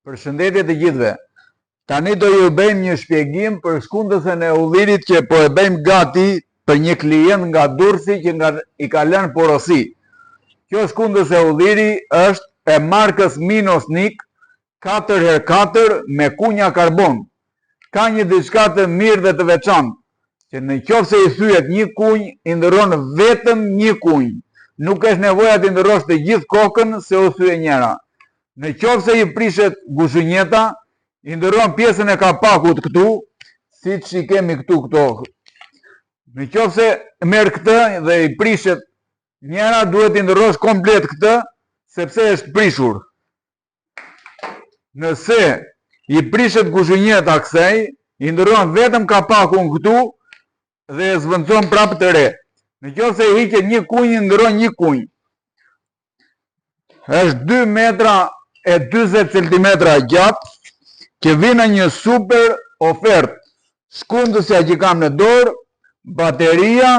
Përshëndetje të gjithëve. Tani do ju bëjmë një shpjegim për shkundësën e udhirit që po e bëjmë gati për një klient nga Durrësi që i ka lënë porosi. Kjo shkundës e udhiri është e markës Minosnik 4x4 me kunja karbon. Ka një diçka të mirë dhe të veçantë, që në qoftë se i thyet një kunj, i ndërron vetëm një kunj. Nuk është nevoja të ndërrosh të gjithë kokën se u thye njëra. Në qoftë se i prishet guzhunjeta, i ndërron pjesën e kapakut këtu, si që i kemi këto. Në qoftë se merr këtë dhe i prishet njëra, duhet i ndërrosh komplet këtë, sepse është prishur. Nëse i prishet guzhunjeta kësaj, i ndërron vetëm kapakun këtu dhe e zvendçon prapë të re. Në qoftë se i hiqet një kunj, i ndërron një kunj. Është 2 metra e 40 cm gjatë, që vina një super ofertë. Shkundësja që kam në dorë, bateria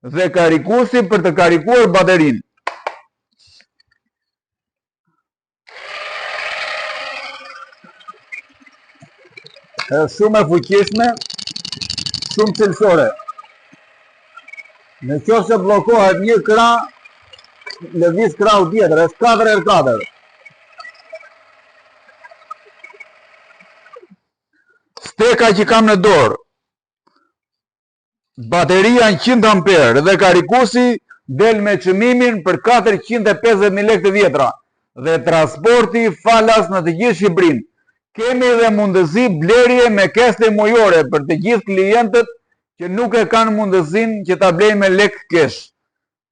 dhe karikusi për të karikuar baterinë. Është shumë e fuqishme, shumë cilësore. Në qoftë se bllokohet një krah, lëviz krahu tjetër, është 4x4. Steka që kam në dorë, bateria në 100 amper dhe karikusi del me çmimin për 450.000 lekë të vjetra dhe transporti falas në të gjithë Shqipërinë. Kemi dhe mundësi blerje me keste mujore për të gjithë klientët që nuk e kanë mundësinë që ta blejnë me lekë kesh.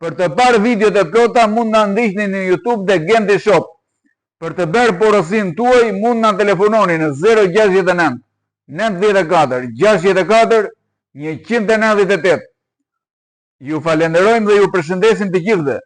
Për të parë videot e plota mund na ndiqni në YouTube dhe Genti Shop. Për të bërë porosinë tuaj mund na telefononi në 069 94 64 198. Ju falenderojmë dhe ju përshëndesim të gjithëve.